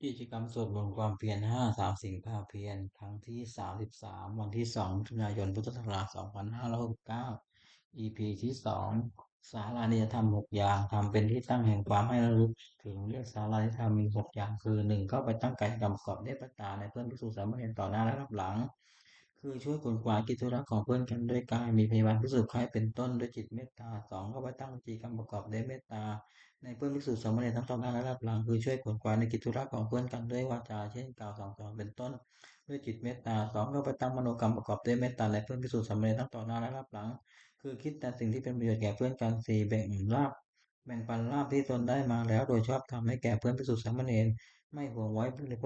กิจกรรมสวดมนต์ความเพียร5 3 สิ่งภาคเพียรครั้งที่33วันที่2 มิถุนายนพุทธศักราช2569 EP ที่2ศาลานิยธรรม6 อย่างทำเป็นที่ตั้งแห่งความให้ระลึกถึงเรียกศาลานิยธรรมมี6 อย่างคือ1เข้าไปตั้งกายกรรมประกอบด้วยปัตตาในเพื่อนภิกษุสามเณรต่อหน้าและรับหลังคือช่วยขนขวายกิจธุระของเพื่อนกันด้วยกายมีพยาบาลภิกษุใครเป็นต้นด้วยจิตเมตตา2เข้าไปตั้งวจีกรรมประกอบด้วยเมตตา ในเพื่อนภิกษุสามเณรทั้งต่อหน้าและรับหลังคือช่วยขวนขวายในกิจธุระของเพื่อนกันด้วยวาจาเช่นกล่าวสั่งสอนเป็นต้นด้วยจิตเมตตา2เข้าไปตั้งมโนกรรมประกอบด้วยเมตตาในเพื่อนภิกษุสามเณรทั้งต่อหน้าและรับหลังคือคิดแต่สิ่งที่เป็นประโยชน์แก่เพื่อนกัน4แบ่งปันลาภที่ตนได้มาแล้วโดยชอบทำให้แก่เพื่อนภิกษุสามเณรไม่หวงไว้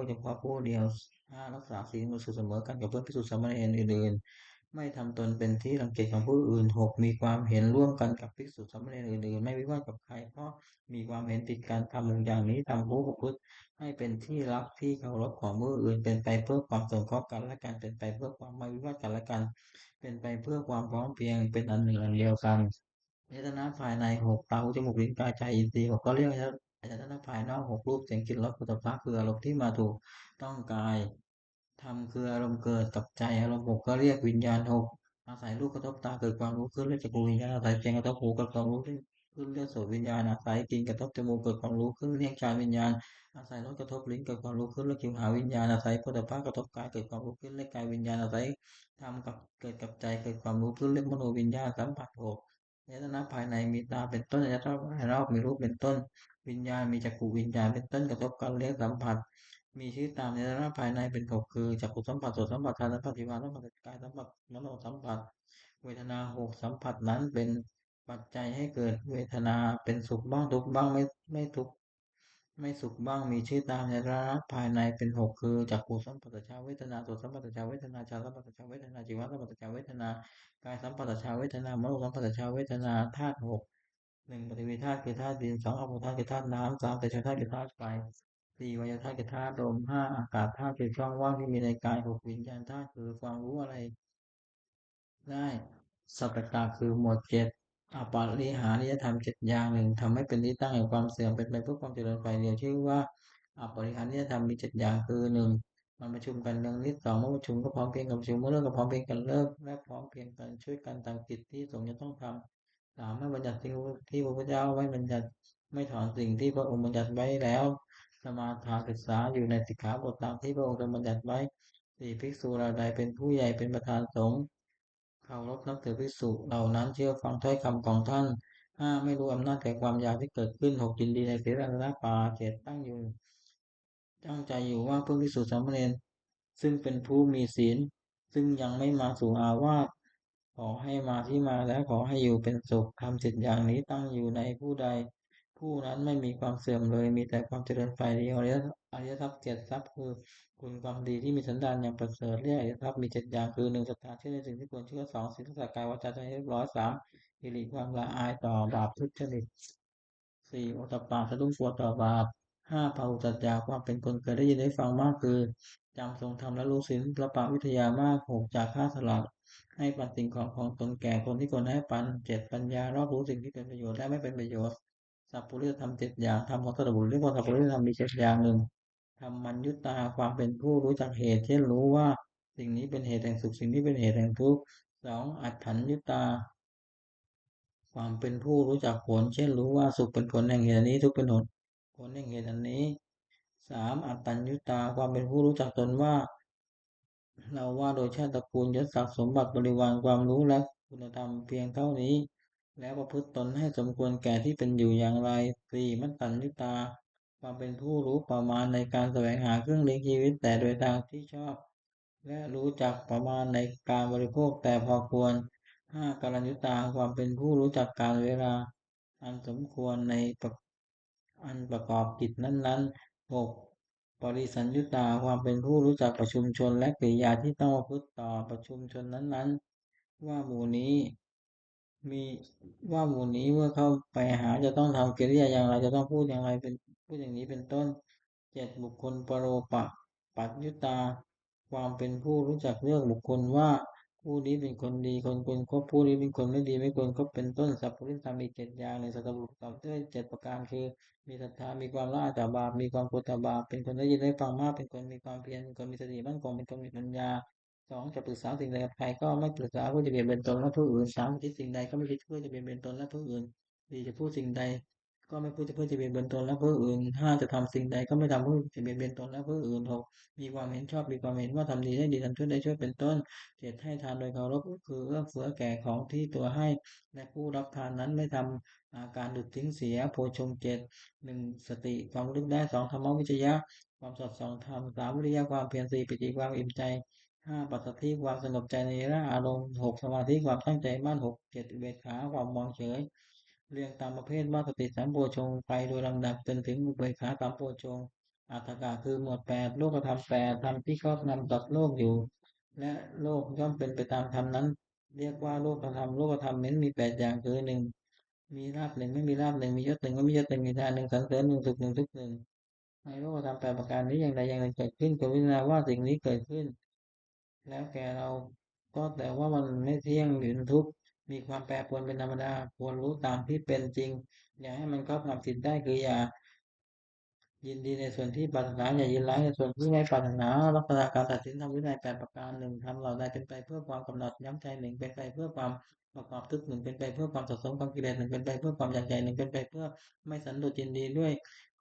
เฉพาะผู้เดียว5รักษาศีลบริสุทธิ์เสมอกันกับเพื่อนภิกษุสามเณรอื่นๆไม่ทำตนเป็นที่รังเกียจของผู้อื่น6มีความเห็นร่วมกันกับภิกษุสามเณรอื่นๆไม่วิวาทกับใครเพราะ มีความเห็นผิดการทำอย่างนี้ทำผู้ประพฤติให้เป็นที่รักที่เคารพของผู้อื่นเป็นไปเพื่อความสงเคราะห์กันและกันเป็นไปเพื่อความไม่วิวาทกันและกันเป็นไปเพื่อความพร้อมเพรียงเป็นอันหนึ่งอันเดียวกันอายตนะภายใน6ตาหูจมูกลิ้นกายใจอินทรีย์6ก็เรียกอายตนะภายนอก6รูปเสียงกลิ่นรสผลิตภัณฑ์คืออารมณ์ที่มาถูกต้องกายธรรมคืออารมณ์เกิดกับใจอารมณ์6ก็เรียกวิญญาณ6อาศัยรูปกระทบตาเกิดความรู้ขึ้นเรียกจักรวิญญาณอาศัยเสียงกระทบหูเกิดความรู้ขึ้นเรียกโสตวิญญาณอาศัยกลิ่นกระทบจมูกเกิดความรู้ขึ้นเรียกกายวิญญาณอาศัยรสกระทบลิ้นเกิดความรู้ขึ้นเรียกชิวหาวิญญาณอาศัยโผฏฐัพพะกระทบกายเกิดความรู้ขึ้นเรียกกายวิญญาณอาศัยธรรมกับเกิดกับใจเกิดความรู้ขึ้นเรียกมโนวิญญาณสัมผัส6อายตนะภายในมีตาเป็นต้นอายตนะภายนอกมีรูปเป็นต้นวิญญาณมีจักขุวิญญาณเป็นต้นกระทบกันเรียกสัมผัสมีชื่อตามอายตนะภายในเป็น6คือจักขุสัมผัสโสตสัมผัสธาตุสัมผัสจิวารสัมผัสกายสัมผัสมโนสัมผัสเวทนา6สัมผัสนั้นเป็นปัจจัยให้เกิดเวทนาเป็นสุขบ้างทุกข์บ้างไม่ทุกข์ไม่สุขบ้างมีชื่อตามอายตนะภายในเป็น6คือจักขุสัมผัสชาเวทนาโสตสัมผัสชาเวทนาฌานสัมผัสชาเวทนาจิวารสัมผัสชาเวทนากายสัมผัสชาเวทนามโนสัมผัสชาเวทนาธาตุ61ปฐวีธาตุคือธาตุดิน2อาโปธาตุคือธาตุน้ำ3เตโชธาตุคือธาตุไฟ4วายธาตุคือธาตุลม5อากาศธาตุคือช่องว่างที่มีในกาย6วิญญาณธาตุคือความรู้อะไรได้สัพพะคือหมวด7อปาริหานิยธรรม7 อย่างหนึ่งทำให้เป็นที่ตั้งแห่งความเสื่อมเป็นไปเพื่อความเจริญฝ่ายเดียวชื่อว่าอปาริหานิยธรรมมี7 อย่างคือ1มันประชุมกันเรื่องนิด2เมื่อประชุมก็พร้อมเพรียงกับประชุมเมื่อเลิกก็พร้อมเพรียงกันเลิกและพร้อมเพรียงกันช่วยกันตามกิจที่สงฆ์จะต้องทำไม่บัญญัติสิ่งที่พระพุทธเจ้าไว้บัญญัติไม่ถอนสิ่งที่พระองค์บัญญัติไว้แล้วสมาทานศึกษาอยู่ในสิกขาบทตามที่พระองค์ทรงบัญญัติไว้สี่ภิกษุรายใดเป็นผู้ใหญ่เป็นประธานสงฆ์เคารพนับถือภิกษุเหล่านั้นเชื่อฟังถ้อยคำของท่านไม่รู้อำนาจแก่ความอยากที่เกิดขึ้น6ยินดีในศีลและปาเจตตั้งใจอยู่ว่าเพื่อภิกษุสามเณรซึ่งเป็นผู้มีศีลซึ่งยังไม่มาสู่อาวาสขอให้มาที่มาแล้วขอให้อยู่เป็นสุขทำ7 อย่างนี้ตั้งอยู่ในผู้ใดผู้นั้นไม่มีความเสื่อมเลยมีแต่ความเจริญฝ่ายเดียวอริยทรัพย์7 ทรัพย์คือคุณความดีที่มีสันดานอย่างประเสริฐเรียกอริยทรัพย์มี7 อย่างคือ1ศรัทธาเชื่อในสิ่งที่ควรเชื่อ2ศีลสักกายวาจาใจให้เรียบร้อย3หิริความละอายต่อบาปทุจริต4โอตตัปปะสะดุ้งกลัวต่อบาป5พหุสัจจะความเป็นคนเคยได้ยินได้ฟังมากคือจำทรงธรรมและรู้ศิลปะวิทยามาก6จากฆ่าสลัดให้ปันสิ่งของตนแก่คนที่ควรให้ปัน7ปัญญารอบรู้สิ่งที่เป็นประโยชน์และไม่เป็นประโยชน์สัพพุริสธรรม7 อย่างธรรมของสัตบุรุษเรียกว่าสัพพุริสธรรมมี7 อย่างหนึ่งธรรมัญญุตาความเป็นผู้รู้จักเหตุเช่นรู้ว่าสิ่งนี้เป็นเหตุแห่งสุขสิ่งนี้เป็นเหตุแห่งทุกข์2อัฏฐัญญุตา ความเป็นผู้รู้จักผลเช่นรู้ว่าสุขเป็นผลแห่งเหตุอันนี้ทุกข์เป็นผลแห่งเหตุอันนี้อัตตัญญุตาความเป็นผู้รู้จักตนว่าเราว่าโดยชาติตระกูลยศศักดิ์สมบัติบริวารความรู้และคุณธรรมเพียงเท่านี้แล้วประพฤติตนให้สมควรแก่ที่เป็นอยู่อย่างไรมัตตัญญุตาความเป็นผู้รู้ประมาณในการแสวงหาเครื่องเลี้ยงชีวิตแต่โดยทางที่ชอบและรู้จักประมาณในการบริโภคแต่พอควร กัลยัญญุตาความเป็นผู้รู้จักกาลเวลาอันสมควรในอันประกอบกิจนั้นๆ6ปริสัญญุตาความเป็นผู้รู้จักประชุมชนและกิริยาที่ต้องประพฤติต่อประชุมชนนั้นๆว่าหมู่นี้มีหมู่นี้เมื่อเข้าไปหาจะต้องทำกิริยาอย่างไรจะต้องพูดอย่างไรเป็นพูดอย่างนี้เป็นต้นบุคคลปโรปะปัจยุตาความเป็นผู้รู้จักเลือกบุคคลว่าค ผู้นี้เป็นคนดีคนควรคบผู้นี้เป็นคนไม่ดีไม่ควรคบเป็นต้นสัพพุริสธรรมอีก7 อย่างในสัตว์ประกอบด้วย7 ประการคือมีศรัทธามีความละอายต่อบาปมีความกลัวต่อบาปเป็นคนได้ยินได้ฟังมากเป็นคนมีความเพียรเป็นคนมีสติมั่นคงเป็นคนมีปัญญา2จะปรึกษาสิ่งใดกับใครก็ไม่ปรึกษาเพื่อจะเบียดเบียนตนและผู้อื่น3คิดสิ่งใดก็ไม่คิดเพื่อจะเบียดเบียนตนและผู้อื่น4จะพูดสิ่งใดก็ไม่พูดเพื่อจะเบียดเบียนตนและผู้อื่น5จะทำสิ่งใดก็ไม่ทำเพื่อจะเบียดเบียนตนและผู้อื่น6มีความเห็นชอบมีความเห็นว่าทำดีได้ดีทำชั่วได้ชั่วเป็นต้น 7ให้ทานโดยเคารพก็คือเอื้อเฟื้อแก่ของที่ตัวให้และผู้รับทานนั้นไม่ทำอาการดุดทิ้งเสียโพชฌงค์71สติความรึกได้2ธรรมวิจยะความสอดส่องธรรม3วิริยะความเพียร4ปิติความอิ่มใจ5ปัสสัทธิความสงบใจในร่าอารมณ์6สมาธิความตั้งใจมั่น6 7อุเบกขาความมองเฉยเรียงตามประเภทว่าสติสัมโพชฌงค์ไปโดยลำดับจนถึงอุเบกขาสัมโพชฌงค์อัตถกะคือหมวด8โลกธรรม8ธรรมที่ครอบงำตัดโลกอยู่ และโลกย่อมเป็นไปตามธรรมนั้นเรียกว่าโลกธรรมโลกธรรมนั้นมี8 อย่างคือ1มีลาภหนึ่งไม่มีลาภหนึ่งมียศหนึ่งไม่มียศหนึ่งมีทานหนึ่งสรรเสริญหนึ่งสุขหนึ่งทุกข์หนึ่งในโลกธรรม8 ประการนี้อย่างใดอย่างหนึ่งเกิดขึ้นควรพิจารณาว่าสิ่งนี้เกิดขึ้นแล้วแก่เราก็แต่ว่ามันไม่เที่ยงหรือทุกข์มีความแปรปรวนเป็นธรรมดาควรรู้ตามที่เป็นจริงอย่าให้มันครอบงำจิตได้คืออย่า ยินดีในส่วนที่ปรารถนาอย่ายินร้ายในส่วนที่ไม่ปรารถนาลักษณะการตัดสินทำวินัย8 ประการหนึ่งทำเหล่าใดเป็นไปเพื่อความกำหนดย้ำใจหนึ่งเป็นไปเพื่อความประกอบทุกหนึ่งเป็นไปเพื่อความสะสมความกิเลสหนึ่งเป็นไปเพื่อความอยากใหญ่หนึ่งเป็นไปเพื่อไม่สันโดษยินดีด้วย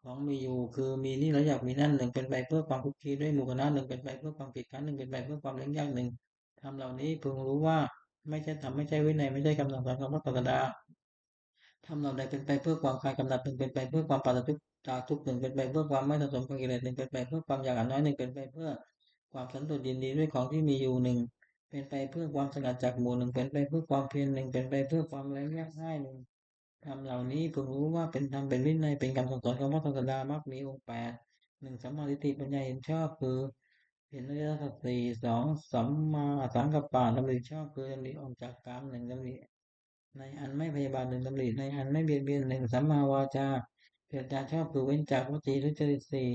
ของมีอยู่คือมีนี่แล้วอยากมีนั่นหนึ่งเป็นไปเพื่อความคุกคีด้วยหมู่คณะหนึ่งเป็นไปเพื่อความผิดขันหนึ่งเป็นไปเพื่อความเลี้ยงยากหนึ่งทำเหล่านี้พึงรู้ว่าไม่ใช่ธรรมไม่ใช่วินัยไม่ใช่คำสั่งสอนของพระศาสดา ทำเราใดเป็นไปเพื่อความคลายกำหนัดหนึ่งเป็นไปเพื่อความปราศจากทุกข์หนึ่งเป็นไปเพื่อความไม่สะสมความกิเลสหนึ่งเป็นไปเพื่อความอยากน้อยหนึ่งเป็นไปเพื่อความสันโดษยินดีด้วยของที่มีอยู่หนึ่งเป็นไปเพื่อความสงัดจากหมู่หนึ่งเป็นไปเพื่อความเพียรหนึ่งเป็นไปเพื่อความแรงยากง่ายหนึ่งทำเหล่านี้พึงรู้ว่าเป็นธรรมเป็นวินัยเป็นคำสั่งสอนของพระศาสดามรรคมีองค์8หนึ่งสัมมาทิฏฐิปัญญาเห็นชอบคือเห็นอริยสัจสี่2สัมมาสังกัปปะดำริชอบคือดำริออกจากกามหนึ่งดำริ ในอันไม่พยาบาทหนึ่งดำริในอันไม่เบียดเบียนหนึ่งสัมมาวาจาเกิดการชอบคือเว้นจากวจีทุจริตสี่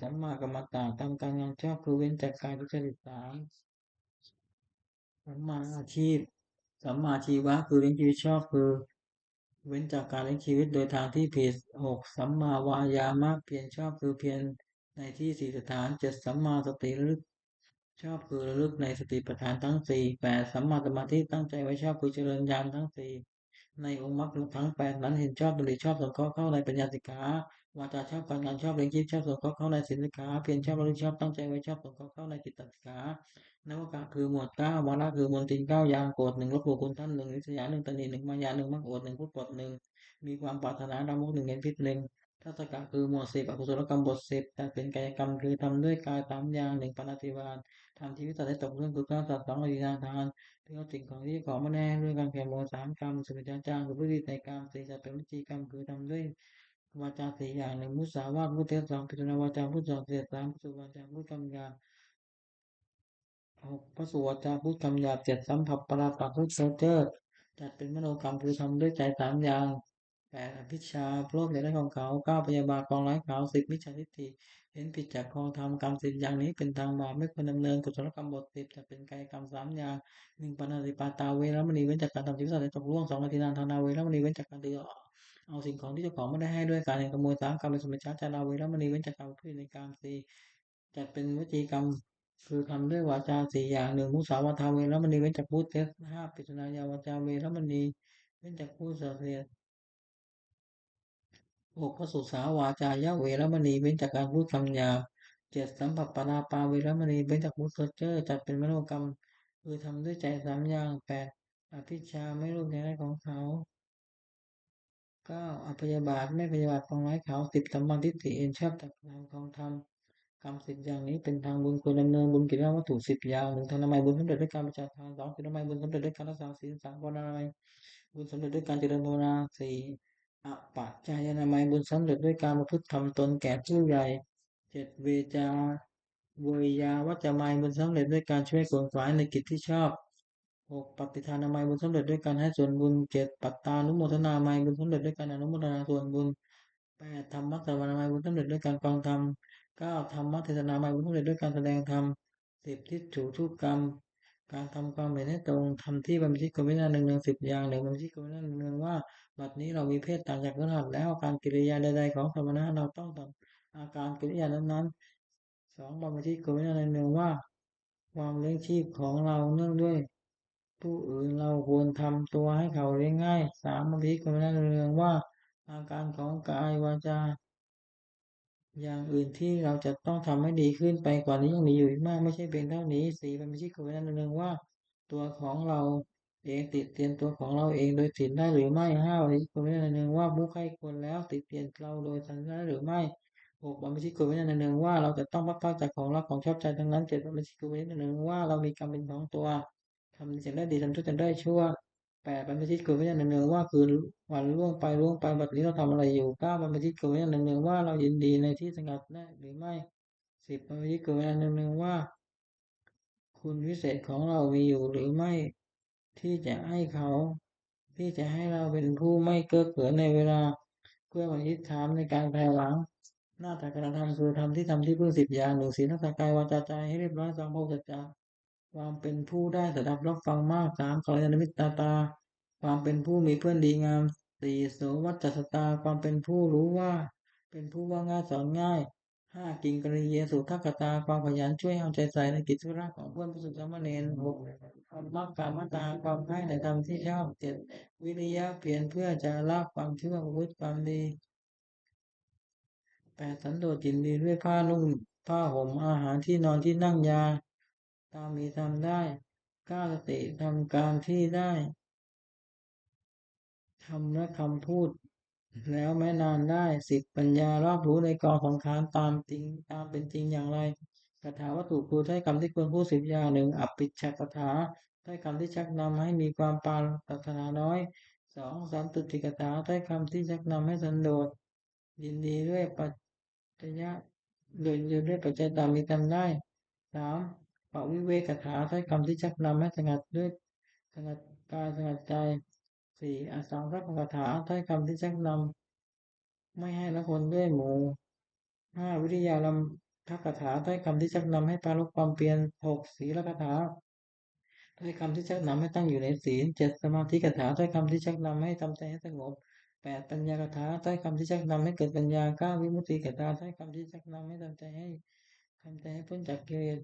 สัมมากัมมันตะทำการงานชอบคือเว้นจากกายทุจริต3สัมมาอาชีพสัมมาชีวะคือเลี้ยงชีวิตชอบคือเว้นจากการเลี้ยงชีวิตโดยทางที่ผิด6สัมมาวายามะเพียรชอบคือเพียรในที่สี่สถาน7สัมมาสติระลึกชอบคือระลึกในสติปัฏฐานทั้ง4 8สัมมาสมาธิตั้งใจไว้ชอบคือเจริญญาณทั้ง4ในองค์มรรคทั้ง8นั้นเห็นชอบดำริชอบสงเคราะห์เข้าในปัญญาสิกขาวาจาชอบการงานชอบเลี้ยงชีพชอบสงเคราะห์เข้าในศีลสิกขาเพียรชอบระลึกชอบตั้งใจไว้ชอบสงเคราะห์เข้าในจิตตสิกขานวากะคือหมวด9วาระคือมนติน9 อย่างโกรธหนึ่งลบหลู่คุณท่านหนึ่งนิสยาหนึ่งตนีหนึ่งมายาหนึ่งมักโอดหนึ่งพูดปดหนึ่งมีความปรารถนาดามุกหนึ่งเห็นพิษหนึ่งทัศกะคือหมวด10อกุศลกรรมบท10แต่เป็นกายกรรมคือทำด้วยกาย3 อย่างหนึ่งปาณาติวาสทำชีวิตสัตว์ให้ตกเรื่องคือการสัตว์2อธินาทานเรื่องสิ่งของที่ของไม่แน่เรื่องการแข่งโม3 กรรมสุริยาจารคือพฤติในกรรม4จะเป็นวิจีกรรมคือทำด้วยวาจา4 อย่างหนึ่งมุสาวาทมุเทศ2พิจารณาวาจาพุทธ2เสีย3สุวาจาพุทธกรรมยา6พระสุวาจาพุทธกรรมหยาบ7สัมผัสปราปะพุทธโซเจอร์จัดเป็นมโนกรรมคือทำด้วยใจ3 อย่าง8อภิชาโลภในได้ของเขา9พยาบาทปองร้ายเขา10มิจฉาทิฏฐิเห็นผิดจากของธรรมกรรม10 อย่างนี้เป็นทางบาปไม่ควรดำเนินกุศลกรรมบท10จะเป็นกายกรรม3 อย่าง1ปาณาติปาตาเวรมณีเว้นจากการทำชีวิตสัตว์ให้ตกล่วง2อธินาทานาเวรมณีเว้นจากการถือเอาสิ่งของที่เจ้าของไม่ได้ให้ด้วยการขโมย3 กรรมเป็นสมิจฉาจาราเวรมณีเว้นจากการพูดในกรรม4จัดเป็นวจีกรรมคือทำด้วยวาจา4 อย่าง1มุสาวาทาเวรมณีเว้นจากพูดเท็จ5ปิฎนายาวาจาเวรมณีเว้นจากพูดส่อเสียด6พระสุสาวาจายะเวรมณีเว้นจากการพูดคำหยาบ7สัมผัสปราปาเวรมณีเว้นจากพูดเพ้อเจ้อจัดเป็นมโนกรรมคือทำด้วยใจ3 อย่าง8อภิชาไม่รู้ในได้ของเขา9อพยาบาทไม่พยาบาทปองร้ายเขา10สัมมาทิฏฐิเอ็นชอบตักตามของธรรมกรรม10 อย่างนี้เป็นทางบุญควรดำเนินบุญกิริยาวัตถุ10 อย่าง1ทำไมบุญสำเร็จด้วยการประชาทาน2ทำไมบุญสำเร็จด้วยการรักษาศีล3ภาวนาไมบุญสำเร็จด้วยการเจริญภาวนา4อปัจจายนามัยบุญสำเร็จด้วยการประพฤติทำตนแก่ผู้ใหญ่7เวจาเวยาวัจจะไมยบุญสำเร็จด้วยการช่วยขวนขวายในกิจที่ชอบ6ปฏิทานามัยบุญสำเร็จด้วยการให้ส่วนบุญ7ปัตตานุโมทนามัยบุญสำเร็จด้วยการอนุโมทนาส่วนบุญ8ธรรมะสวนามัยบุญสำเร็จด้วยการฟังธรรม9ธรรมะเทศนามัยบุญสำเร็จด้วยการแสดงธรรม10ทิฏฐุทุกกรรม การทำความเห็นให้ตรงทำที่บัญชีกรมวินาหนึ่งหนึ่ง10อย่างหรือบัญชีกรมวินาหนึ่งหนึ่งว่าบัดนี้เรามีเพศต่างจากพฤหัสแล้วการกิริยาใดๆของสมณะเราต้องทำอาการกิริยานั้นๆ2บัญชีกรมวินาหนึ่งหนึ่งว่าความเลี้ยงชีพของเราเนื่องด้วยผู้อื่นเราควรทำตัวให้เขาเลี้ยงง่าย3บัญชีกรมวินาหนึ่งหนึ่งว่าอาการของกายวาจา อย่างอื่นที่เราจะต้องทำให้ดีขึ้นไปกว่านี้ยังมีอยู่อีกมากไม่ใช่เพียงเท่านี้สี่มันไม่ใช่กฎหมายหนึ่งว่าตัวของเราเองติดเตียนตัวของเราเองโดยศีลได้หรือไม่ห้ามันไม่ใช่กฎหมายหนึ่งว่าผู้ใครควรแล้วติดเตียนเราโดยสันได้หรือไม่หกมันไม่ใช่กฎหมายหนึ่งว่าเราจะต้องพัดพรากจากของรักของชอบใจทั้งนั้นเจ็ดมันไม่ใช่กฎหมายหนึ่งว่าเรามีกรรมเป็นของตัวทำสิ่งได้ดีทำชั่วจะได้ชั่วแปดมันไม่ใช่กฎหมายหนึ่งว่าคือวันล่วงไปบัดนี้เราทำอะไรอยู่เก้ามันไม่ใช่กฎหมายหนึ่งว่าเรายินดีในที่สงัดได้หรือไม่10มันไม่ใช่กฎหมายหนึ่งว่า คุณวิเศษของเรามีอยู่หรือไม่ที่จะให้เขาที่จะให้เราเป็นผู้ไม่เก้อเขินในเวลาเพื่อมาทิฏฐานในการภายหลังหน้าแต่การทำคือทำที่ทำที่พึ่ง10 อย่างหนึ่งศีลรักษากายวาจาใจให้เรียบร้อย2พระสัจจะความเป็นผู้ได้สดับรับฟังมาก3กัลยาณมิตรตาความเป็นผู้มีเพื่อนดีงาม4โสวัจจสตาความเป็นผู้รู้ว่าเป็นผู้ว่าง่ายสอนง่าย กินกริเยสุทักขตาความขยันช่วยเอาใจใส่ในกิจธุระของเพื่อนผู้ศึกษามเณร6ความมักการมตาความใคร่ในธรรมที่ชอบ7วิริยะเพียรเพื่อจะละความชั่วประพฤติความดี8สันโดษยินดีด้วยผ้านุ่งผ้าห่มอาหารที่นอนที่นั่งยาตามมีทำได้9สติทำการที่ได้ทำและคำพูดแล้วแม้นานได้10ปัญญารอบรู้ในกองสังขารตามจริงตามเป็นจริงอย่างไร คาถาวัตถุคือถ้อยคำที่ควรพูด10 อย่างหนึ่งอภิชฌคาถาถ้อยคำที่ชักนำให้มีความปรารถนาน้อย2สันตุติกถาถ้อยคำที่ชักนำให้สันโดษยินดีด้วยปัจจยะโดยยินดีด้วยปัจจัยตามมีตามได้3ปวิเวกถาถ้อยคำที่ชักนำให้สงัดด้วยสงัดกายสงัดใจ4อสังขปคาถาถ้อยคำที่ชักนำไม่ให้ละคนด้วยหมู่วิทยาลัมภคถาถ้อยคำที่ชักนำให้ปรารภความเพียรศีลคาถาถ้อยคำที่ชักนำให้ตั้งอยู่ในศีล7สมาธิคาถาถ้อยคำที่ชักนำให้ทำใจให้สงบ8ปัญญาคาถาถ้อยคำที่ชักนำให้เกิดปัญญา9วิมุตติคาถาถ้อยคำที่ชักนำให้ทำใจให้พ้นจากกิเลส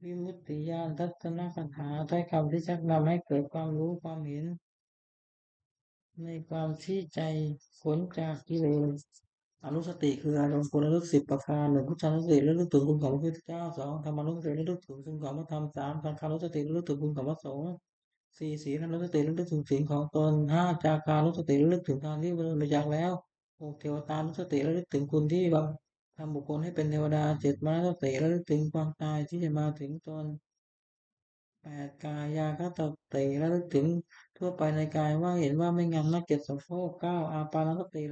วิมุตติญาณทัศนคาถาถ้อยคำที่ชักนำให้เกิดความรู้ความเห็นในความที่ใจพ้นจากกิเลส อนุสติคืออารมณ์คุณระลึก10 ประการ1พุทธานุสติระลึกถึงคุณของพระพุทธเจ้า2ธรรมานุสติระลึกถึงคุณของพระธรรม3สังฆานุสติระลึกถึงคุณของพระสงฆ์4ศีลานุสติระลึกถึงศีลของตน5จาคานุสติระลึกถึงทางที่บริจาคแล้ว6เทวตานุสติระลึกถึงคุณที่เราทำบุคคลให้เป็นเทวดา7มรรคสติระลึกถึงความตายที่จะมาถึงตน8กายาคตติระลึกถึงทั่วไปในกายว่าเห็นว่าไม่งามนัก7โสโครก9อาปานสติ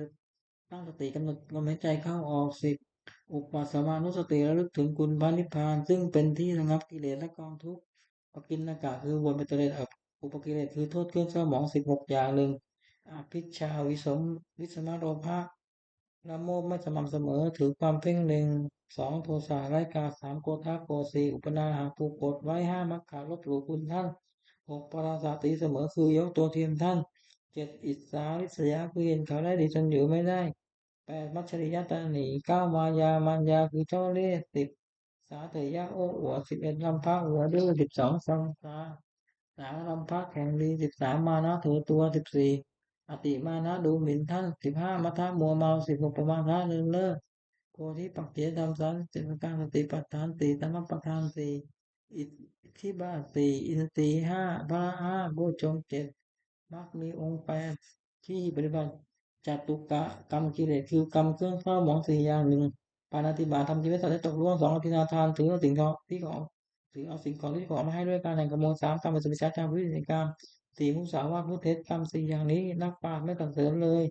ตั้งสติกำหนดลมหายใจเข้าออก10อุปสมานุสติระลึกถึงคุณพระนิพพานซึ่งเป็นที่ระงับกิเลสและกองทุกข์ปกิณณกะคือวนไปตะเลอุปกิเลสคือโทษเครื่องเศร้าหมอง16อย่างหนึ่งอภิชฌาวิสมโลภะละโมบไม่สม่ำเสมอถือความเพ่งเล็ง2โทสะไร้กา3โกธาโก4อุปนาหาผูกกดไว้5มัคคาลบหลู่คุณท่าน6ปราศาตีเสมอคือยกตัวเทียมท่าน7อิสสาริษยาคือเห็นเขาได้ดีจนอยู่ไม่ได้8มัจฉริยะตาหนี9มารยาคือเจ้าเล่ห์10สาเถยะโอ้อวด11ลำพะหัวดื้อ12สังสาลำพะแข็งดี13มานะถือตัว14อติมานะดูหมิ่นท่าน15มัทธะมัวเมา16ปมาทะเลินเล่อโพธิปักเจธรรม30ประการสติปัฏฐาน4ธรรมประธาน4อิทธิบาท4อินทรีย์5พละ5โพชฌงค์7มรรคมีองค์8ที่ปฏิบัติ จตุกะกรรมกิเลสคือกรรมเครื่องเศร้าหมอง4 อย่างหนึ่งปาณาติบาตทำชีวิตสัตว์ให้ตกล่วง2อภินาทานถือเอาสิ่งของที่ของถือเอาสิ่งของที่ของมาให้ด้วยการแห่งกระโมย3กรรมเป็นสุวิชาจารวิธีการ4มุสาวาทมุเทศกรรม4 อย่างนี้นักปราชญ์ไม่ตัดเสริมเลย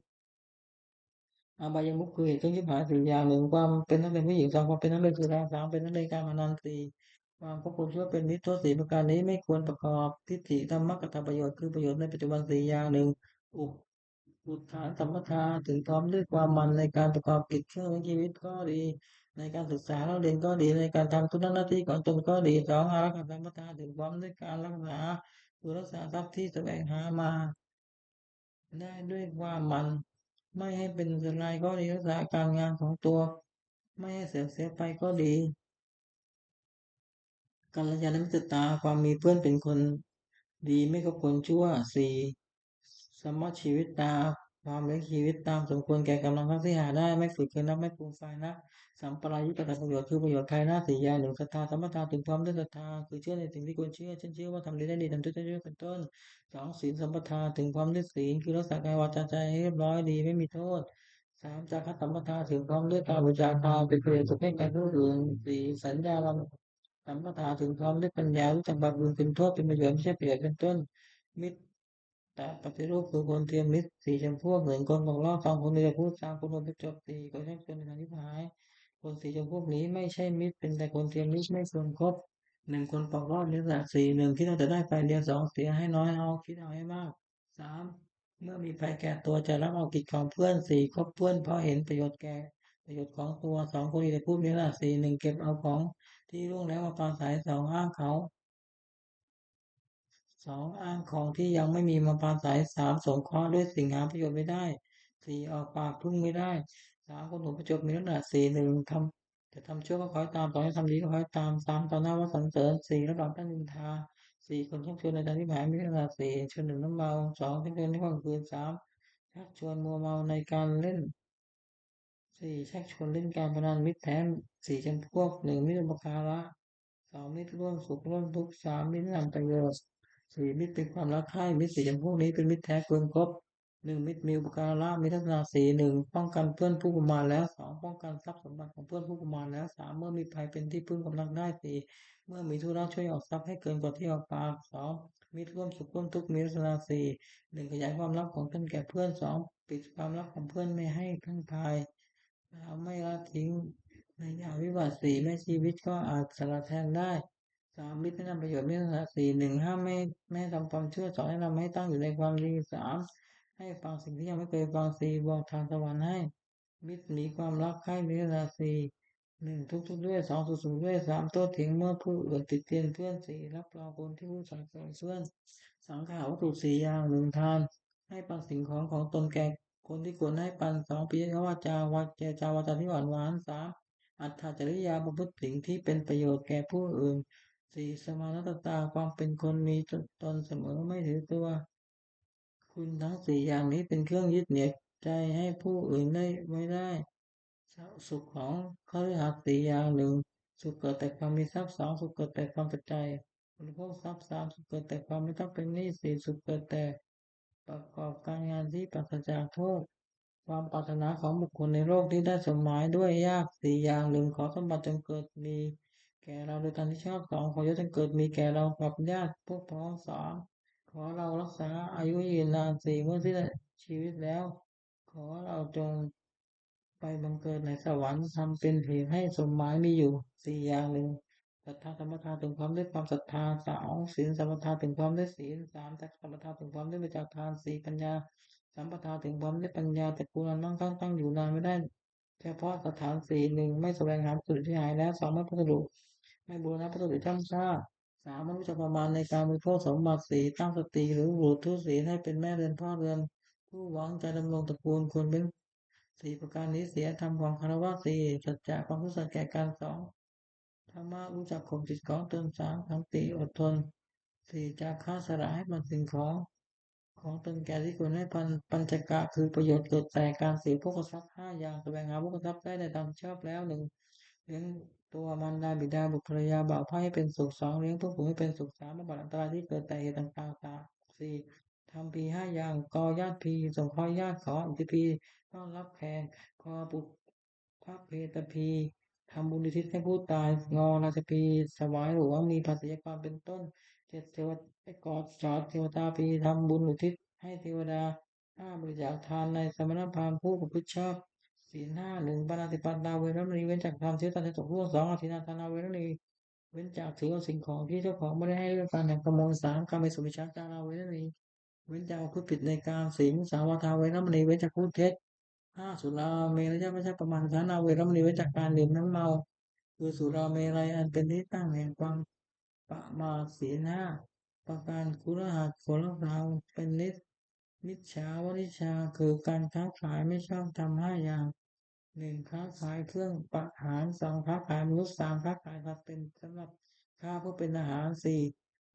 อบายมุขคือเหตุเครื่องยิบหาย4 อย่างหนึ่งความเป็นนักเรียนผู้หญิง2ความเป็นนักเรียนสุรา3เป็นนักเรียนการพนัน4ความควบคุมชั่วเป็นนิจโทษ4 ประการนี้ไม่ควรประกอบทิฏฐิธรรมกตประโยชน์คือประโยชน์ในปัจจุบัน4 อย่างหนึ่งอุบุตรฐานสัมปทาถึงพร้อมด้วยความมันในการประกอบกิจเครื่องชีวิตก็ดี ในการศึกษาเราเรียนก็ดีในการทำธุรหน้าที่ของตนก็ดีสองอารักขาสัมปทานถึงพร้อมด้วยการรักษาผู้รักษาทรัพย์ที่แสวงหามาได้ด้วยว่ามันไม่ให้เป็นอันตรายก็ดีรักษาการงานของตัวไม่ให้เสื่อมเสียไปก็ดีกัลยาณมิตรตาความมีเพื่อนเป็นคนดีไม่คบคนชั่วสี่สมชีวิตตาความเลี้ยงชีวิตตามสมควรแก่กำลังทรัพย์ที่หาได้ไม่ฝืดเคืองนักไม่ฟูมไฟายนักสัมปรายุตตประโยชน์คือประโยชน์ภายหน้าสี่อย่างหนึ่งศรัทธาสัมปทานถึงพร้อมด้วยศรัทธาคือเชื่อในสิ่งที่ควรเชื่อเช่นเชื่อว่าทำดีได้ดีทำชั่วได้ชั่วเป็นต้นสองศีลสัมปทานถึงพร้อมด้วยศีลคือรักษากายวาจาใจให้เรียบร้อยดีไม่มีโทษสามจาคะสัมปทานถึงพร้อมด้วยการบูชาทานเป็นประโยชน์สุขให้แก่ผู้อื่นสี่สัญญาสัมปทาถึงพร้อมด้วยปัญญารู้จักบำเพ็ญเป็นโทษเป็นประโยชน์ไม่ใช่ประโยชน์เป็นต้นมิตรแต่ปฏิรูปคือคนเทียมมิตรสี่จำพวกหนึ่งคนบอกเล่าสองคนเดียวพูดสามคนรวมเป็นจบสี่คนชักชวนในทางที่หายคนสี่จำพวกนี้ไม่ใช่มิตรเป็นแต่คนเทียมมิตรไม่ควรคบหนึ่งคนปอกลอบนิสัยสี่หนึ่งที่เราจะได้ไปเดียวสองเสียให้น้อยเอาคิดเอาให้มากสามเมื่อมีภัยแก่ตัวจะรับเอากิจของเพื่อนสี่คบเพื่อนเพราะเห็นประโยชน์แก่ประโยชน์ของตัวสองคนอีกพูดนี้ละสี่หนึ่งเก็บเอาของ ที่ร่วงแล้วมาปราศัยสองอ้างเขาสองอ้างของที่ยังไม่มีมาปราศัยสามสงเคราะห์ด้วยสิ่งหาประโยชน์ไม่ได้สี่ออกปากพึ่งไม่ได้สามคนหนุนประจบมีลักษณะสี่หนึ่งทำจะทำชั่วก็คอยตามต่อให้ทำดีก็คอยตามสามต่อหน้าว่าสรรเสริญสี่ระดับด้านนินทาสี่คนชักชวนในทางที่หมายมีลักษณะสี่ชวนหนึ่งน้ำเมาสองชักชวนในความคืนสามชักชวนมัวเมาในการเล่น สี่ชักชวนเล่นการพนันมิตรแท้สี่จำพวกหนึ่งมิตรอุปการะสองมิตรร่วมสุขร่วมทุกข์สามมิตรนำประโยชน์สี่มิตรเป็นความรักใคร่มิตรสี่จำพวกนี้เป็นมิตรแท้ควรครบหนึ่งมิตรมีอุปการะมีทัศนะสี่หนึ่งป้องกันเพื่อนผู้ประมาทแล้วสองป้องกันทรัพย์สมบัติของเพื่อนผู้ประมาทแล้วสามเมื่อมีภัยเป็นที่พึ่งกำลังได้สี่เมื่อมีธุระช่วยออกทรัพย์ให้เกินกว่าที่ออกปากสองมิตรร่วมสุขร่วมทุกข์มีลักษณะสี่หนึ่งขยายความลับของตนแก่เพื่อนสองปิดความลับของเพื่อนไม่ให้ข้างภาย ไม่ละทิ้งในยามวิบัติสี่แม่ชีวิตก็อาจสละแทนได้สามมิตรแนะนำประโยชน์ไม่ละสี่หนึ่งห้ามไม่ทำความเชื่อสองแนะนำให้ตั้งอยู่ในความดีสามให้ฟังสิ่งที่ยังไม่เคยฟังสี่บอกทางสวรรค์ให้มิตรหนีความรักใคร่มิตรละสี่หนึ่งทุกด้วยสองสุขด้วยสามโต้เถียงเมื่อผู้อื่นติดเตียนเพื่อนสี่รับรองคนที่ผู้สั่งสอนเพื่อนสังขารวัตถุสี่อย่างหนึ่งทานให้ปันสิ่งของตนแก่ คนที่ควรให้ปันสองปิยาวาจาวาเจจาวาจาที่หวานหวานสามอัตถจริยาประพฤติสิ่งที่เป็นประโยชน์แก่ผู้อื่นสี่สมานตตาความเป็นคนมีตนเสมอไม่ถือตัวคุณทั้งสี่อย่างนี้เป็นเครื่องยึดเหนี่ยวใจให้ผู้อื่นได้ไว้ได้สุขของเขาฤหัสถ์สี่อย่างหนึ่งสุขเกิดแต่ความมีทรัพย์สองสุขเกิดแต่ความปัจจัยบริโภคทรัพย์สามสุขเกิดแต่ความไม่ต้องเป็นหนี้สี่สุขเกิดแต่ประกอบการงานที่ปราศจากโทษ ความปรารถนาของบุคคลในโลกที่ได้สมหมายด้วยยากสี่อย่างหนึ่งขอสมบัติจงเกิดมีแก่เราโดยการที่ชอบสองขอยศจงเกิดมีแก่เรากับญาติพวกพ้องสามขอเรารักษาอายุยืนนานสี่เมื่อสิ้นชีวิตแล้วขอเราจงไปบังเกิดในสวรรค์ทำเป็นเหตุให้สมหมายมีอยู่สี่อย่างหนึ่งศรัทธาสัมปทาถึงความด้วยความศรัทธาสองศีลสัมปทาถึงความด้วยศีลสามจักรสัมปทาถึงความด้วยวิจารทานสี่ปัญญา สัมปทาถึงความได้ปัญญาแต่กูนั้นตั้งอยู่นานไม่ได้เฉพาะสถานสี่หนึ่งไม่แสวงหาวัตถุที่หายแล้วสองไม่พัสดุไม่บูรณะวัตถุที่ช่ำชาสามไม่รู้จักประมาณในการบริโภคสมบัติสี่ตั้งสติหรือบุตรทุศีลให้เป็นแม่เรือนพ่อเรือนผู้หวังใจดำรงตระกูลควรเป็นสี่ประการนี้เสียธรรมของคารวะสี่สัจจะความรู้สึกแก่การสองธรรมะรู้จักข่มจิตของตนสามขันติอดทนสี่จาคะสละให้มันสิ่งของตนแก่ที่ควรให้ปัญจกะคือประโยชน์เกิดแต่การเสียพวกทรัพย์ห้าอย่างแสวงหาพวกทรัพย์ได้ในตามชอบแล้วหนึ่งเลี้ยงตัวมารดาบิดาบุตรภรรยาบ่าวพ่ายให้เป็นสุขสองเลี้ยงผู้ฝูงให้เป็นสุขสามบำบัดอันตรายที่เกิดแต่เหตุต่างๆสามสี่ทำพีห้าอย่างกอญาติพีสงเคราะห์ญาติขออิทธิพีต้อนรับแขกคอปุพระเพตพีทำบุญอุทิศให้ผู้ตายงอราชพีถวายหลวงมีภาษียกรเป็นต้น เจ็ดเทวดากอดจอดเทวตาปีทำบุญอุทิศให้เทวดาห้าบริจาคทานในสมณพราหมณ์ผู้ประพฤติชอบศีลห้าหนึ่งปาณาติปาตาเวรมณีเว้นจากทำเสียตันในตกล่วงสองอธินาทานาเวรมณีเว้นจากถือเอาสิ่งของที่เจ้าของไม่ได้ให้ด้วยการแห่งขโมยสามการไม่สุมิชฌาจาราเวรมณีเว้นจากพูดผิดในการศีลสาวาทาเวรมณีเว้นจากพูดเท็จ สุราเมรยะไม่ใช่ประมาณฐานาเวรมณีไว้จากการดื่มน้ำเมาคือสุราเมรัยอันเป็นที่ตั้งแห่งความประมาทศีลห้าประการคุรหะโขลเราเป็นนิจฉาวริชาคือการค้าขายไม่ชอบทำ5 อย่างหนึ่งค้าขายเครื่องประหารสองค้าขายมนุษย์สามค้าขายสัตว์เป็นสำหรับค้าเพื่อเป็นอาหารสี่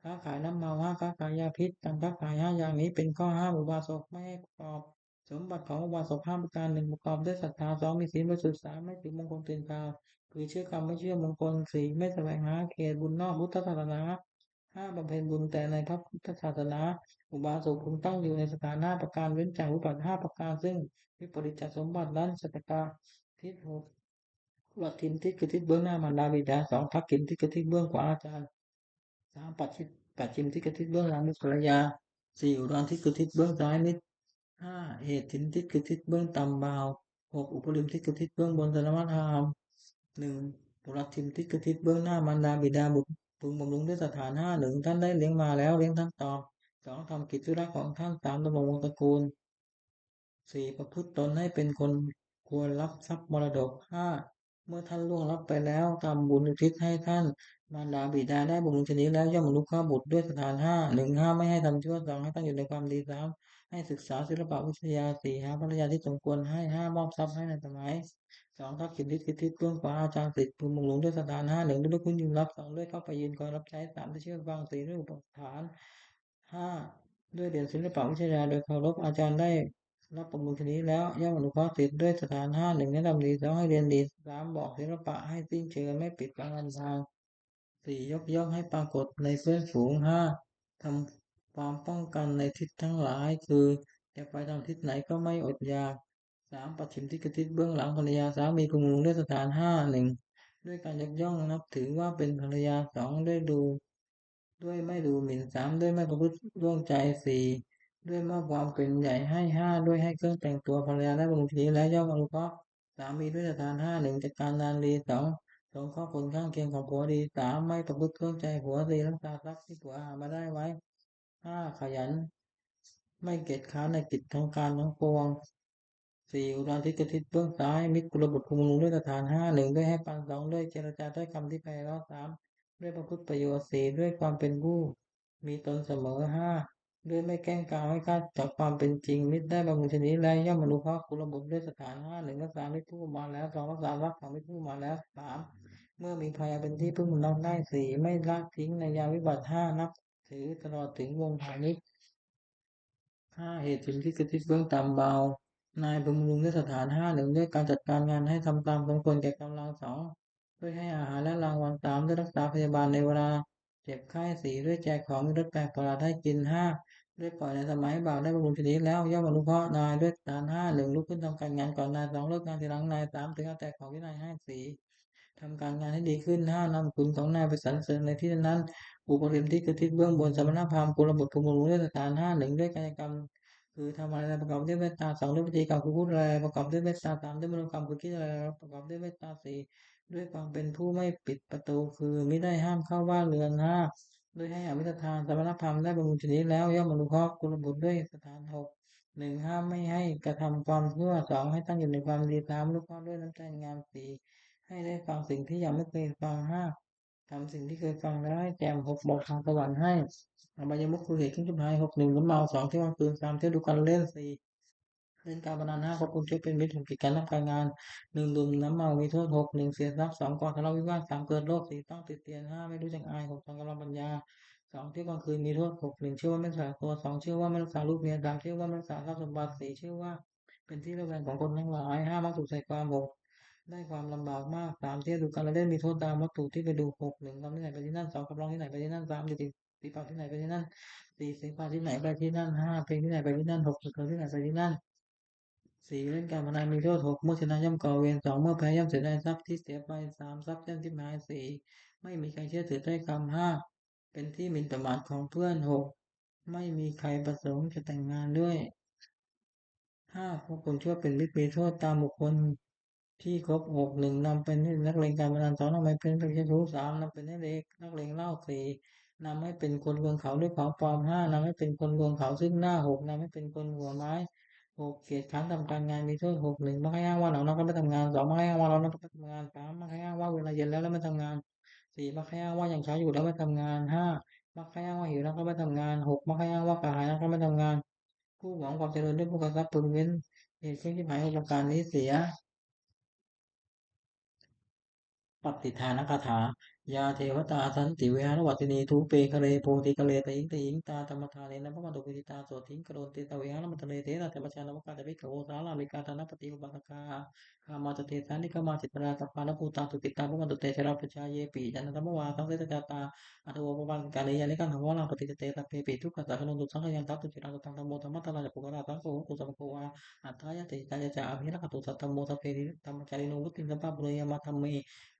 ค้าขายน้ำเมาห้าค้าขายยาพิษการค้าขาย5 อย่างนี้เป็นข้อห้ามอุบาสกไม่ให้ประกอบสมบัติของอุบาสก5 ประการหนึ่งประกอบด้วยศรัทธาสองมีศีลบริสุทธิ์สามไม่ถือมงคลตื่นข่าวคือเชื่อกรรมไม่เชื่อมงคลสี่ไม่แสวงหาเขตบุญนอกพุทธศาสนาห้าบำเพ็ญบุญแต่ในพระพุทธศาสนาอุบาสกพึงตั้งอยู่ในสถาน5 ประการเว้นจากวิบัติ5 ประการซึ่งวิปริตจากสมบัตินั้นสัตกาทิศหกวัตถินทิศคือทิศเบื้องหน้ามารดาบิดาสองทักขิณทิศคือทิศเบื้องขวาอาจารย์สามปัจฉิมทิศคือทิศเบื้องหลังมิตรภรรยาสี่อุดรทิศคือทิศเบื้องซ้ายมิตรห้าเหตุถินทิศคือทิศเบื้องต่ำบ่าวหกอุปริมทิศคือทิศเบื้องบนสนมัตถามหนึ่งปุรทิมทิศคือทิศเบื้องหน้ามารดาบิดาบุตรพึงบำรุงด้วยสถานหนึ่งท่านได้เลี้ยงมาแล้วเลี้ยงท่านตอบสองทำกิจธุระของท่านสามดำรงวงศ์ตระกูล สี่ประพฤติตนให้เป็นคนควรรับทรัพย์มรดกห้าเมื่อท่านล่วงลับไปแล้วทำบุญอุทิศให้ท่านมารดาบิดาได้บุญชนิดแล้วย่อมอนุเคราะห์บุตรด้วยสถานหนึ่งห้ามไม่ให้ทำชั่วสองให้ตั้งอยู่ในความดีสามให้ศึกษาศิลปวิทยาสี่หาภรรยาที่สมควรให้ห้ามอบทรัพย์ให้ในสมัยสองทักษิณทิศทิศเบื้องขวาอาจารย์ศิษย์พึงบำรุงด้วยสถานหนึ่งด้วยคุณยืนรับสองด้วยเข้าไปยืนคอยรับใช้สามด้วยเชื่อฟังสี่ด้วยอุปถานห้าด้วยเรียนศิลปวิทยาโดยเคารพอาจารย์ได้ รับประมูลคดีแล้วย่อมอนุเคราะห์สิทธิ์ด้วยสถานหนึ่งแนะนำดีสองให้เรียนดีสามบอกศิลปะให้สิ้นเชิงไม่ปิดบังอำพรางสี่ยกย่องให้ปรากฏในเพื่อนฝูงห้าทำความป้องกันในทิศทั้งหลายคือจะไปทางทิศไหนก็ไม่อดอยากสามปัจฉิมทิศคือทิศเบื้องหลังภรรยาสามีประมูลด้วยสถานหนึ่งด้วยการยกย่องนับถือว่าเป็นภรรยาสองด้วยไม่ดูหมิ่นสามด้วยไม่ประพฤติร่วงใจสี่ด้วยมอบความเป็นใหญ่ให้ห้าด้วยให้เครื่องแต่งตัวภรรยาและบุรุษทีและย่อมอนุเคราะห์สามีด้วยสถานหนึ่งจัดการงานดีสองสงเคราะห์คนข้างเคียงของผัวดีสามไม่ประพฤติร่วงใจผัวสี่รักษาทรัพย์ที่ผัวหามาได้ไว้ห้าขยันไม่เกียจคร้านในกิจของการทั้งปวงสี่อุดรทิศกทิศเบื้องซ้ายมิตรกุลบุตรภูมิลุงด้วยสถานหนึ่งด้วยให้ปันสองด้วยเจรจาด้วยคำที่ไพเราะสามด้วยประพฤติประโยชน์สี่ด้วยความเป็นผู้มีตนเสมอห้าด้วยไม่แกล้งกล่าวให้คาดจากความเป็นจริงมิตรได้บำรุงชนิดและย่อมอนุเคราะห์กุลบุตรด้วยสถานหนึ่งรักษามิตรผู้มาแล้วสองรักษารักของมิตรผู้มาแล้วสามเมื่อมีภัยเป็นที่พึ่งเราได้สี่ไม่ละทิ้งในยามวิบัติห้านับถือตลอดถึงวงพาณิชย์ เหตุผลที่กระทบเบื้องต่ำเบานายบำรุงด้วยสถานหนึ่งด้วยการจัดการงานให้ทำตามสมควรแก่กำลังสองด้วยให้อาหารและรางวัลสามด้วยรักษาพยาบาลในเวลาเจ็บไข้สี่ด้วยแจกของมีรสแปลกประหลาดให้กินด้วยปล่อยในสมัยบ่าวได้บำรุงชนิดแล้วย่อมอนุเคราะห์นายด้วยสถานหนึ่งลุกขึ้นทำการงานก่อนนายสองเลิกงานทีหลังนายสามถึงเอาแต่ของวินัยให้สี่ทำการงานให้ดีขึ้นนำคุณของนายไปสรรเสริญในที่นั้นอุปริมที่กระทิศเบื้องบนสมณพราหมณ์กุลบุตรภูมิรู้ด้วยสถานหนึ่งด้วยกายกรรม คือทำอะไรประกอบด้วยเมตตาสองด้วยวิธีกรรมคือพูดอะไรประกอบด้วยเมตตาสามด้วยมโนกรรมคือคิดอะไรประกอบด้วยเมตตาสี่ด้วยความเป็นผู้ไม่ปิดประตูคือไม่ได้ห้ามเข้าบ้านเรือนด้วยให้อภิธานสมณพราหมณ์ได้บรรลุชนิดแล้วย่อมอนุเคราะห์กุลบุตรด้วยสถานหกหนึ่งห้ามไม่ให้กระทำความชั่วสองให้ตั้งอยู่ในความดีสามอนุเคราะห์ด้วยน้ำใจงามสี่ให้ได้ฟังสิ่งที่ยังไม่เคยฟังทำสิ่งที่เคยฟังแล้วให้แจมหกบอกทางสวรรค์ให้ อบายมุขคือเหตุขึ้นจุดหายหกหนึ่งน้ำเมาสองเที่ยวกลางคืนสามเที่ยวดูการเล่นสี่เล่นการพนันห้าควบคุมเชื่อเป็นมิตรถึงกิจการทำการงานหนึ่งดื่มน้ำเมามีโทษหกหนึ่งเสียทรัพย์สองก่อทะเลาะวิวาทสามเกิดโรคสี่ต้องติดเตียนห้าไม่รู้จักอายหกสองกำลังปัญญาสองเที่ยวกลางคืนมีโทษหกหนึ่งเชื่อว่าไม่รักษาตัวสองเชื่อว่าไม่รักษาลูกเมียสามเชื่อว่าไม่รักษาทรัพย์สมบัติสี่เชื่อว่าเป็นที่ระแวงของคนทั้งหลายห้ามักถูกใส่ความหกได้ความลำบากมากสามเที่ยวดูการละเล่นมีโทษตามวัตถุที่ไปดูหกหนึ่งทำที่ไหนไปที่นั่นสองขับร้องที่ไหนไปที่นั่นสามตีปากที่ไหนไปที่นั่น สี่เสียงพาที่ไหนไปที่นั่นห้าเพลงที่ไหนไปที่นั่นหกสุดที่ไหนไปที่นั่นสี่เล่นการพนันมีโทษหกเมื่อชนะย่อมก่อเวรสองเมื่อแพ้ย่อมเสียดายทรัพย์ที่เสียไปสามทรัพย์ย่อมที่หมายสี่ไม่มีใครเชื่อถือได้คำห้าเป็นที่หมิ่นประมาทของเพื่อนหกไม่มีใครประสงค์จะแต่งงานด้วยพวกคนชั่วเป็นมิตรมีโทษตามบุคคลที่ครบหกหนึ่งนำเป็นนักเลงการพนันสองนำไปเป็นนักเลงชู้สามนำเป็นนักเลงเหล้าสี่นำให้เป็นคนลวงเขาด้วยของปลอมห้านำให้เป็นคนลวงเขาซึ่งหน้าหกนำให้เป็นคนหัวไม้ 6 7 ครั้งทำการงานมีโทษ6 1มักให้อ้างว่าหลังนอกก็ไม่ทำงาน2มักให้อ้างว่าร้อนนอกก็ไม่ทำงาน3มักให้อ้างว่าเวลาเย็นแล้วไม่ทำงาน4มักให้อ้างว่ายังเช้าอยู่แล้วไม่ทำงาน5มักให้อ้างว่าหิวแล้วก็ไม่ทำงาน6มักให้อ้างว่ากระหายแล้วก็ไม่ทำงานผู้หวังความเจริญด้วยผู้กระทำพึงเว้นเหตุเช่นที่หมายหกประการนี้เสีย ปฏิทานคาถายาเทวตาสันติเวหรวัตตินีทุเปคะเลโพธิคะเลตหิงตหิงตาธรรมทานเนนะพระมตุปิตาโสทิงกโรนติตาเวหรมัตเลเทนะเตมชานวกาตะวิกโวสาลามิกาธนปฏิอุปาสกาคามาตเตสานิกามาจิตราตปานภูตาตุติตาพระมตุเตชะราปชาเยปีจันตมวาสังเสตจาตาอัตโวปปันกาเลยานิกันธรรมวราปฏิเตตะเปปิทุกขสังขโนตุสังขยันตัตุจิรังตังธรรมโมธรรมะตาลาปุกราสังโฆกุสัมโฆวาอัตถายะติตายะจาอภิรักขตุสัตตโมสัพเพริธรรมจาริโนวุติสัพพะปุเรยมาธรรมเม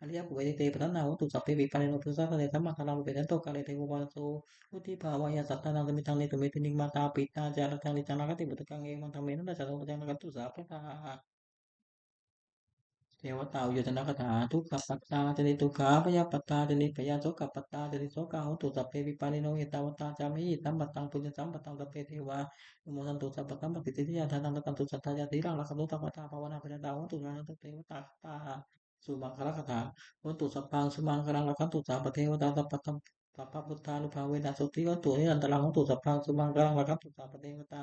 Alia Bhuvedi Pradana Hotu Sape Vipaneno Pusaka de Samatala Vedanto Kale Te Upaso Uti Bhavaya Satana Mitang Nitu Mitining Mata Pita Jalatang Lichanakati Butakang Eman Tameno Dasaro Janakatu Sapata เทวตาอุโยชนะคาถาทุกขปัตตาจนิทุกขาพยาปัตตาจนิพยาโสกปัตตาจนิโสกาหุตุสัพเพวิปานิโนเอตาวตาจามิสัมปัตตังปุญญสัมปัตตังสัพเพเทวานุโมทันตุสัพพะตัมปฏิทิยาทานังตันตุสัทธายาติรังลักขณุตัปปะตาภาวนาปัญญาดาหุตุนานันตเทวตาตาสุมังคลคาถาหุตุสัพพังสุมังคลังลักขณุสัพพะเทวตาสัพพะตัมสัพพะพุทธานุภาเวนะสุติวัตถุนิรันตรังหุตุสัพพังสุมังคลังลักขณุสัพพะเทวตา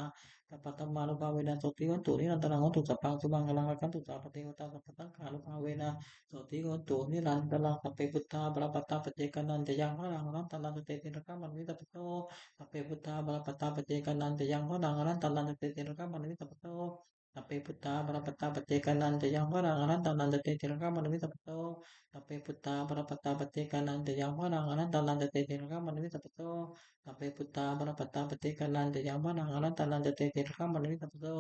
สัพพะธัมมานุภาเวนะโสติวัตถุนิรันตรังวัตถุสัพพังสุบังกลังรักขันตุสัพพะเทวตาสัพพะสังฆานุภาเวนะโสติวัตถุนิรันตรังสัพเพพุทธาบรปัตตาปเจกานันจะยังพระรังอรันตรังสเตติระกัมมันวิสัพพโตสัพเพพุทธาบรปัตตาปเจกานันจะยังพระรังอรันตรังสเตติระกัมมันวิสัพพโตสัพเพพุทธาบรปัตตาปเจกานันจะยังพระรังอรันตรังสเตติระกัมมันวิสัพพโตสัพเพพุทธาบรปัตตาปเจกานันจะยังพระรังอรันตรังสเตติระกัมมันวิสัพพโต Sape puta bara pata pate kanan te yang mana ngalan tanan te te rekam mana mi tapato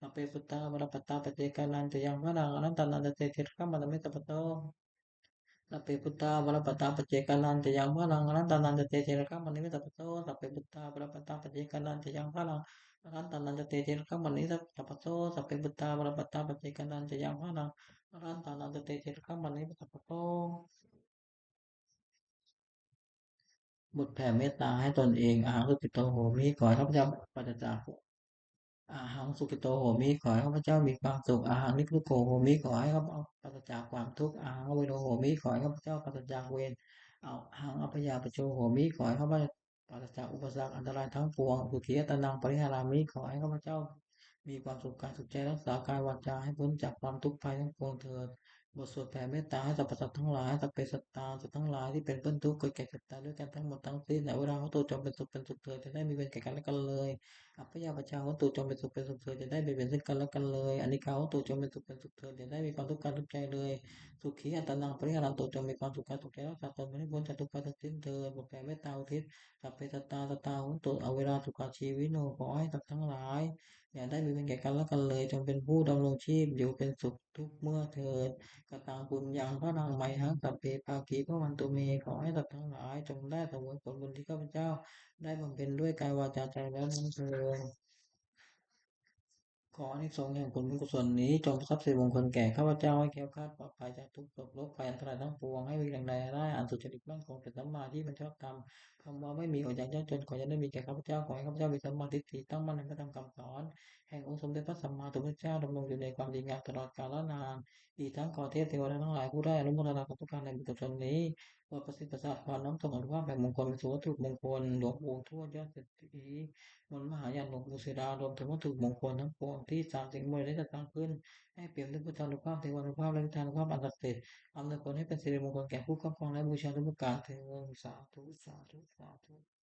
sape puta bara pata pate kanan te yang mana ngalan tanan te te rekam mana mi tapato sape puta bara pata pate kanan te yang mana ngalan tanan te te rekam mana mi tapato sape puta bara pata pate kanan te yang mana ngalan tanan te te rekam mana mi tapato sape puta bara pata pate kanan te yang mana ngalan tanan te te rekam mana mi tapato บุตรแผ่เมตตาให้ตนเองอาหุติโตโหมิขอให้ข้าพเจ้าปราศจาก อาหังสุขิโตโหมิขอให้ข้าพเจ้ามีความสุขอาหังนิพพุโขโหมิขอให้ข้าพเจ้าปราศจากความทุกข์อาหังอเวโนโหมิขอให้ข้าพเจ้าปราศจากเวรเอาหังอัพยาปโชโหมิขอให้ข้าพเจ้าปราศจากอุปสรรคอันตรายทั้งปวงสุขียตนังปริหารามิขอให้ข้าพเจ้ามีความสุขกายสุขใจรักษากายวาจาให้พ้นจากความทุกข์ภัยทั้งปวงเถิดบทสวดแผ่เมตตาให้สรรพสัตว์ทั้งหลายสัพเพสัตตาสัตว์ทั้งหลายที่เป็นเพื่อนทุกข์เกิดแก่เจ็บตายด้วยกันทั้งหมดทั้งสิ้นในเวลาเขาตัวจงเป็นสุขเถิดจะได้มีเวรแก่กันและกันเลย อัปยาปชาโหตุจงเป็นสุขเป็นสุขเถิดจะได้เบียดเบียนซึ่งกันและกันเลยอานิกาโหตุจงเป็นสุขเป็นสุขเถิดจะได้มีความทุกข์กายทุกข์ใจเลยสุขีอัตนังปริหารันตุจงมีความสุขกายสุขใจรักษาตนไม่ให้พ้นจากทุกข์ภัยทั้งสิ้นเถิดบทแผ่เมตตาอุทิศสัพเพสัตตาสัตตาโหตุเอาเวลาสุขาชีวิโนขอให้สัตว์ทั้งหลายอย่าได้มีเวรแก่กันและกันเลยจงเป็นผู้ดำรงชีพอยู่เป็นสุขทุกเมื่อเถิดกตังปุญญังพระรังไมหังสัพเพปากีพระวันตุเมขอให้สัตว์ทั้งหลายจงได้สวยผลบุญที่ข้าพเจ้าได้บำเพ็ญด้วยกายวาจาใจแล้วนั้นเถิด ขออานิสงส์แห่งผลบุญกุศลนี้จงประทับสิริมงคลแก่ข้าพเจ้าให้แคล้วคลาดปลอดภัยจากทุกข์โศกโรคภัยอันตรายทั้งปวงให้มีแรงใดได้อันสุจริตมั่นคงเป็นสัมมาที่เป็นชอบธรรมคำว่าไม่มีอดอยากยากจนขอจะได้มีแก่ข้าพเจ้าขอให้ข้าพเจ้ามีสัมมาทิฏฐิตั้งมั่นในพระธรรมคำสอนแห่งองค์สมเด็จพระสัมมาสัมพุทธเจ้าดำรงอยู่ในความดีงามตลอดกาลนานอีกทั้งขอเทพเทวดาทั้งหลายผู้ได้อนุโมทนากับทุกการในบุญกุศลนี้โปรดประสิทธิ์ประสาทพรน้อมส่งอนุภาพแห่งมงคลเป็นสุวัตถุมงคลหลวงปู่ทวดยอดเศรษฐี มนต์มหาญาณหลวงปู่ศิลารวมถึงวัตถุมงคลทั้งปวงที่สามสิ่งมวยได้จัดตั้งขึ้นให้เปี่ยมด้วยพุทธานุภาพเทวานุภาพและวิธานุภาพอันศักดิ์สิทธิ์อำนวยผลให้เป็นสิริมงคลแก่ผู้ครอบครองและบูชาทุกประการเทอญสาธุสาธุสาธุ